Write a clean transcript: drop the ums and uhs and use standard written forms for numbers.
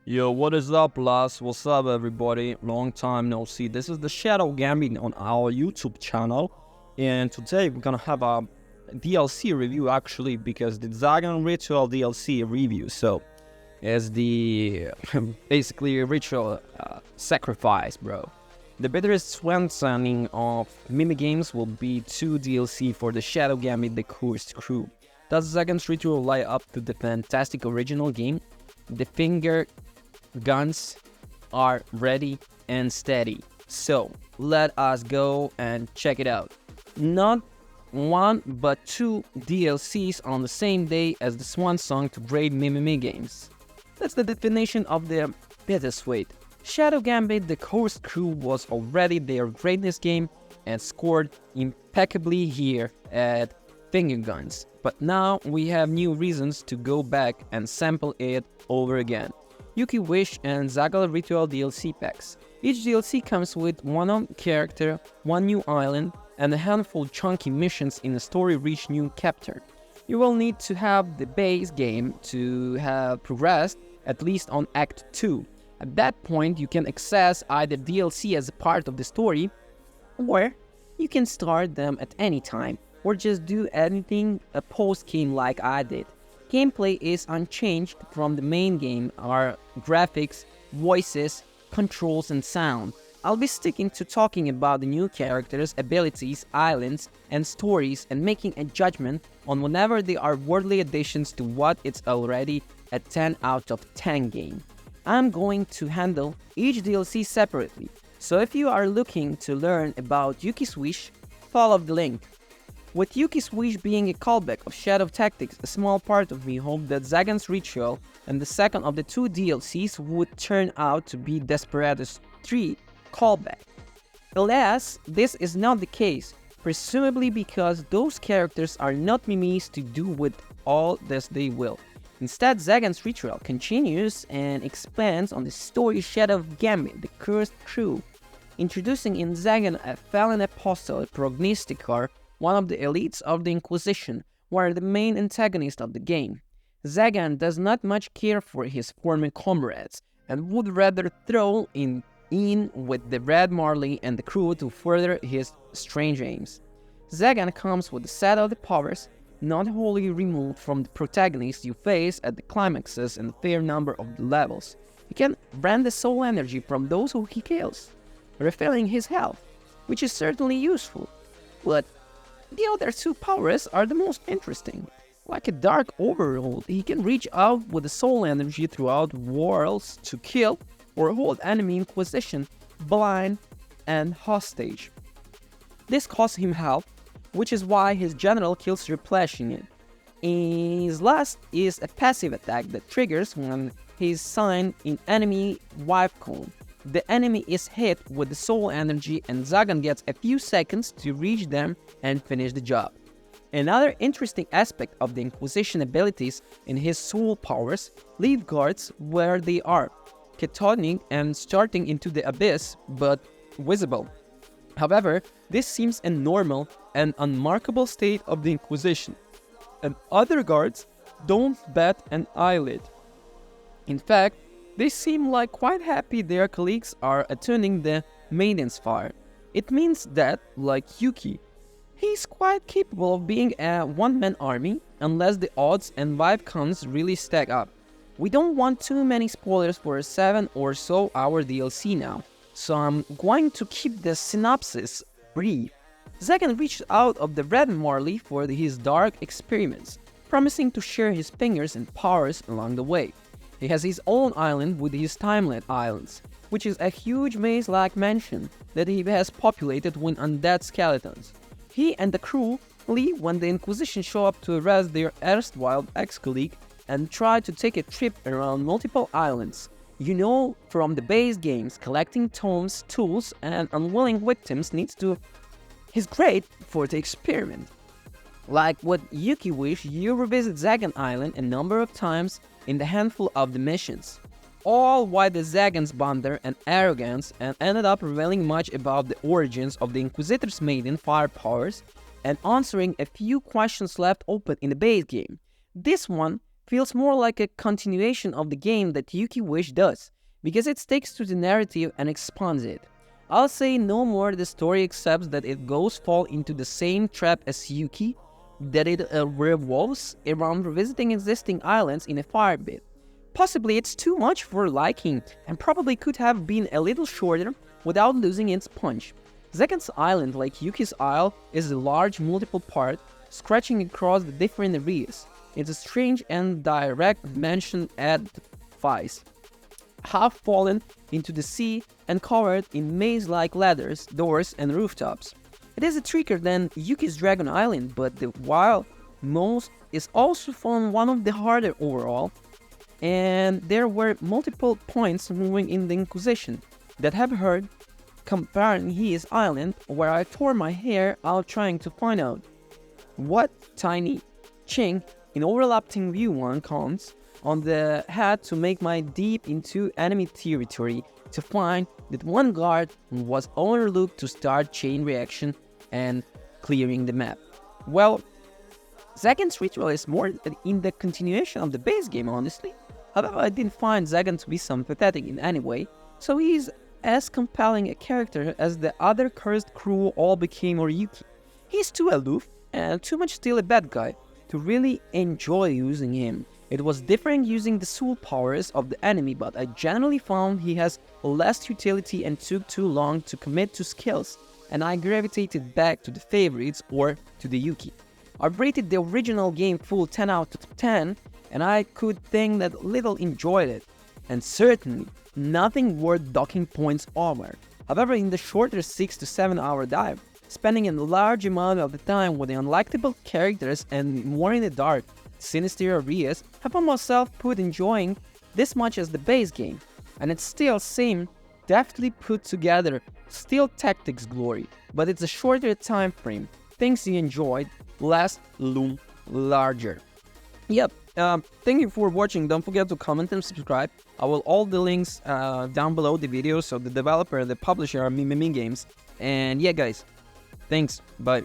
Yo, what is up, lads? What's up, everybody? Long time no see. This is the Shadow Gambit on our YouTube channel, and today we're gonna have a DLC review actually, because the Zagan Ritual DLC review. So, as the basically ritual sacrifice, bro. The bitterest strengthening of mini games will be 2 DLC for the Shadow Gambit: The Cursed Crew. Does Zagan's Ritual lie up to the fantastic original game? The finger guns are ready and steady. So let us go and check it out. Not 1 but 2 DLCs on the same day as the swan song to great mini games. That's the definition of the bittersweet. Shadow Gambit: The Cursed Crew was already their greatest game and scored impeccably here at Finger Guns. But now we have new reasons to go back and sample it over again. Yuki Wish and Zagan Ritual DLC packs. Each DLC comes with 1 character, 1 new island, and a handful chunky missions in a story-rich new chapter. You will need to have the base game to have progressed, at least on Act 2. At that point, you can access either DLC as a part of the story, or you can start them at any time, or just do anything a post-game like I did. Gameplay is unchanged from the main game, are graphics, voices, controls and sound. I'll be sticking to talking about the new characters, abilities, islands, and stories, and making a judgment on whenever they are worthy additions to what it's already a 10 out of 10 game. I'm going to handle each DLC separately, so if you are looking to learn about Yuki's Wish, follow the link. With Yuki's Wish being a callback of Shadow Tactics, a small part of me hoped that Zagan's Ritual and the second of the 2 DLCs would turn out to be Desperados 3 callback. Alas, this is not the case, presumably because those characters are not mimes to do with all as they will. Instead, Zagan's Ritual continues and expands on the story Shadow Gambit: The Cursed Crew, introducing in Zagan a fallen apostle, prognosticator, one of the elites of the Inquisition, were the main antagonist of the game. Zagan does not much care for his former comrades, and would rather throw in with the Red Marley and the crew to further his strange aims. Zagan comes with a set of the powers, not wholly removed from the protagonists you face at the climaxes and a fair number of the levels. He can brand the soul energy from those who he kills, refilling his health, which is certainly useful, but the other 2 powers are the most interesting. Like a dark overlord, he can reach out with the soul energy throughout worlds to kill or hold enemy Inquisition blind and hostage. This costs him health, which is why his general kills replenishing it. His last is a passive attack that triggers when he is signed in enemy wipe cone. The enemy is hit with the soul energy and Zagan gets a few seconds to reach them and finish the job. Another interesting aspect of the Inquisition abilities in his soul powers leave guards where they are, catatonic and starting into the abyss, but visible. However, this seems a normal and unmarkable state of the Inquisition, and other guards don't bat an eyelid. In fact, they seem like quite happy their colleagues are attending the Maiden's Fire. It means that, like Yuki, he's quite capable of being a one-man army, unless the odds and vibe counts really stack up. We don't want too many spoilers for a 7 or so hour DLC now, so I'm going to keep the synopsis brief. Zagan reached out of the Red Marley for his dark experiments, promising to share his fingers and powers along the way. He has his own island with his Timelet Islands, which is a huge maze-like mansion that he has populated with undead skeletons. He and the crew leave when the Inquisition show up to arrest their erstwhile ex-colleague and try to take a trip around multiple islands. You know from the base games, collecting tomes, tools, and unwilling victims is great for the experiment. Like with Yuki Wish, you revisit Zagan Island a number of times in the handful of the missions, all while the Zagans blunder and arrogance and ended up revealing much about the origins of the Inquisitor's maiden fire powers and answering a few questions left open in the base game. This one feels more like a continuation of the game that Yuki Wish does, because it sticks to the narrative and expands it. I'll say no more the story except that it goes fall into the same trap as Yuki, that it revolves around revisiting existing islands in a fire bit. Possibly it's too much for liking and probably could have been a little shorter without losing its punch. Zagan's island, like Yuki's isle, is a large multiple part, stretching across the different areas. It's a strange and direct mention at Vice, half fallen into the sea and covered in maze-like ladders, doors and rooftops. It is a trickier than Yuki's Dragon Island, but the wild most is also found one of the harder overall, and there were multiple points moving in the Inquisition that have heard comparing his island, where I tore my hair out trying to find out what tiny chink in overlapping view one counts on the hat to make my deep into enemy territory to find that one guard was overlooked to start chain reaction and clearing the map. Well, Zagan's ritual is more in the continuation of the base game, honestly. However, I didn't find Zagan to be sympathetic in any way, so he's as compelling a character as the other cursed crew all became or Yuki. He's too aloof and too much still a bad guy to really enjoy using him. It was different using the soul powers of the enemy, but I generally found he has less utility and took too long to commit to skills, and I gravitated back to the favorites or to the Yuki. I rated the original game full 10 out of 10, and I could think that little enjoyed it, and certainly nothing worth docking points over. However, in the shorter 6 to 7 hour dive, spending a large amount of the time with the unlikable characters and more in the dark, sinister areas, I found myself enjoying this much as the base game, and it still seemed deftly put together, still tactics glory, but it's a shorter time frame. Things you enjoyed less loom larger. Yep, thank you for watching. Don't forget to comment and subscribe. I will all the links down below the video, so the developer, the publisher are Mimi Games. And yeah guys, thanks, bye.